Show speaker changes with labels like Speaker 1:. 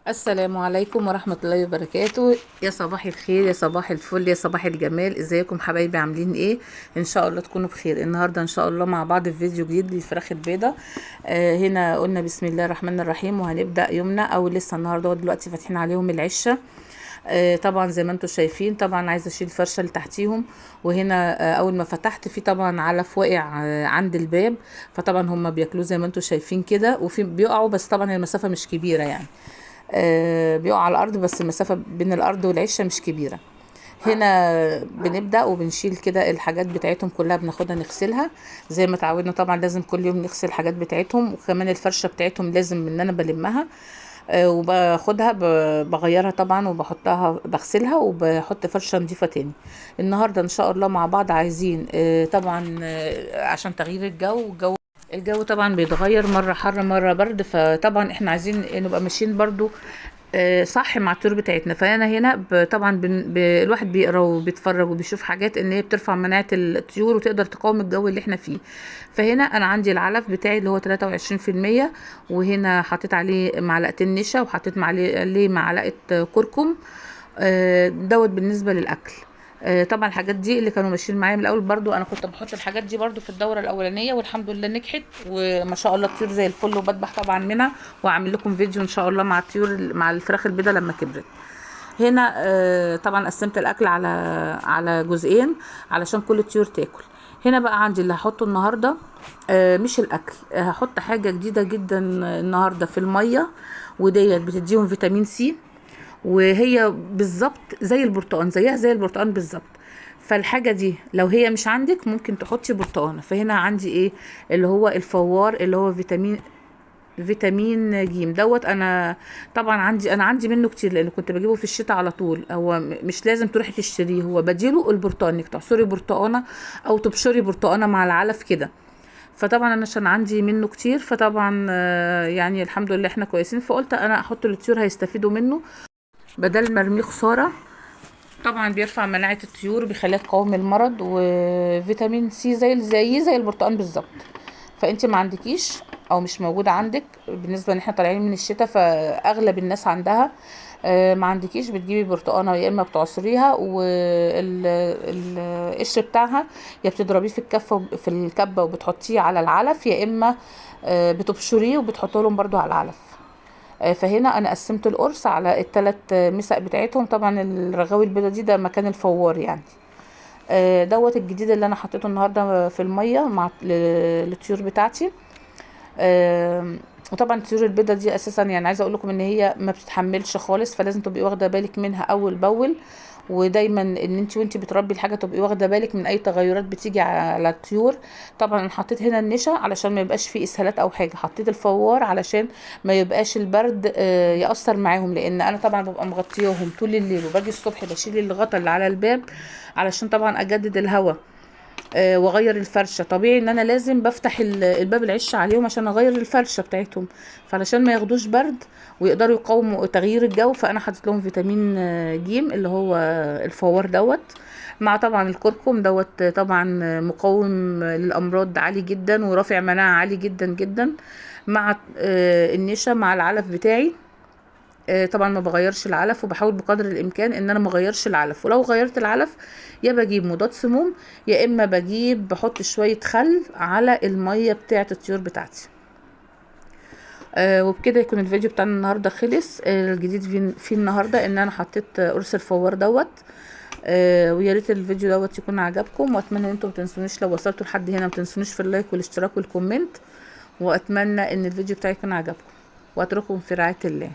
Speaker 1: السلام عليكم ورحمة الله وبركاته. يا صباح الخير، يا صباح الفل، يا صباح الجمال. ازيكم حبايبي؟ عاملين ايه؟ ان شاء الله تكونوا بخير. النهاردة ان شاء الله مع بعض في فيديو جديد للفراخ البيضة. هنا قلنا بسم الله الرحمن الرحيم وهنبدأ يومنا، او لسه النهاردة دلوقتي فاتحين عليهم العشة. طبعا زي ما انتم شايفين، طبعا عايزه اشيل الفرشه اللي تحتيهم. وهنا اول ما فتحت في طبعا علف واقع عند الباب، فطبعا هم بياكلوه زي ما انتم شايفين كده، وفي بيقعوا بس طبعا المسافه مش كبيره يعني. بيقع على الارض بس المسافه بين الارض والعشه مش كبيره. هنا بنبدا وبنشيل كده الحاجات بتاعتهم كلها، بناخدها نغسلها زي ما اتعودنا. طبعا لازم كل يوم نغسل الحاجات بتاعتهم، وكمان الفرشه بتاعتهم لازم ان انا بلمها. وباخدها بغيرها طبعا، وبحطها بغسلها وبحط فرشه نظيفه تاني. النهارده ان شاء الله مع بعض عايزين طبعا عشان تغيير الجو طبعا بيتغير، مرة حر مرة برد، فطبعا احنا عايزين نبقى ماشيين برضو صح مع الطيور بتاعتنا. فانا هنا طبعا الواحد بيقرا وبيتفرج وبيشوف حاجات ان هي بترفع مناعة الطيور وتقدر تقاوم الجو اللي احنا فيه. فهنا انا عندي العلف بتاعي اللي هو 23%، وهنا حطيت عليه معلقتين نشا، وحطيت عليه معلقة كركم. دوت بالنسبة للأكل. طبعا الحاجات دي اللي كانوا ماشيين معايا من الاول، برضو انا كنت بحط الحاجات دي برضو في الدوره الاولانيه، والحمد لله نجحت وما شاء الله الطيور زي الفل، وبذبح طبعا منها واعمل لكم فيديو ان شاء الله مع الطيور مع الفراخ البيضاء لما كبرت. هنا طبعا قسمت الاكل على جزئين علشان كل الطيور تاكل. هنا بقى عندي اللي هحطه النهارده مش الاكل، هحط حاجه جديده جدا النهارده في الميه، وديت بتديهم فيتامين سي، وهي بالظبط زي البرتقال، زيها زي البرتقال بالظبط. فالحاجة دي لو هي مش عندك ممكن تحطي برتقانة. فهنا عندي ايه اللي هو الفوار، اللي هو فيتامين جيم دوت. انا طبعا عندي منه كتير لان كنت بجيبه في الشتاء على طول. هو مش لازم تروحي تشتريه، هو بديله البرتقال، انك تعصري برتقانه او تبشري برتقانه مع العلف كده. فطبعا انا عشان عندي منه كتير، فطبعا يعني الحمد لله احنا كويسين، فقلت انا احط للطيور هيستفيدوا منه بدل ما ارميه خساره. طبعا بيرفع مناعة الطيور، بيخليها تقاوم المرض، وفيتامين سي زي البرتقال بالظبط. فانت ما عندكيش او مش موجودة عندك، بالنسبة ان احنا طالعين من الشتاء فاغلب الناس عندها ما عندكيش، بتجيبي برتقانة يا اما بتعصريها والقشر بتاعها، يا بتضربيه في الكبة وبتحطيه على العلف، يا اما بتبشريه وبتحطه لهم برضو على العلف. فهنا انا قسمت القرص على الثلاث مسق بتاعتهم. طبعا الرغاوي البيضه دي ده مكان الفوار يعني. دوت الجديد اللي انا حطيته النهارده في الميه مع الطيور بتاعتي. وطبعا الطيور البيضه دي اساسا يعني عايزه اقول لكم ان هي ما بتتحملش خالص، فلازم تبقي واخده بالك منها اول باول. ودايما ان انت وانت بتربي الحاجه تبقي واخده بالك من اي تغيرات بتيجي على الطيور. طبعا انا حطيت هنا النشا علشان ما يبقاش فيه اسهالات او حاجه، حطيت الفوار علشان ما يبقاش البرد ياثر معاهم، لان انا طبعا ببقى مغطياهم طول الليل، وباجي الصبح بشيل الغطا اللي على الباب علشان طبعا اجدد الهواء واغير الفرشه. طبيعي ان انا لازم بفتح الباب العش عليهم عشان اغير الفرشه بتاعتهم، فعلشان ما ياخدوش برد ويقدروا يقاوموا تغيير الجو. فانا حطيت لهم فيتامين جيم اللي هو الفوار دوت، مع طبعا الكركم دوت. طبعا مقاوم للامراض عالي جدا، ورافع مناعه عالي جدا جدا، مع النشا مع العلف بتاعي. طبعا ما بغيرش العلف، وبحاول بقدر الامكان ان انا ما اغيرش العلف. ولو غيرت العلف يا بجيب مضاد سموم، يا اما بحط شويه خل على الميه بتاعه الطيور بتاعتي. وبكده يكون الفيديو بتاعنا النهارده خلص. الجديد فيه النهارده ان انا حطيت قرص الفوار دوت. ويا ريت الفيديو دوت يكون عجبكم، واتمنى ان انتم متنسونيش لو وصلتوا لحد هنا متنسونيش في اللايك والاشتراك والكومنت. واتمنى ان الفيديو بتاعي يكون عجبكم، واترككم في رعايه الله.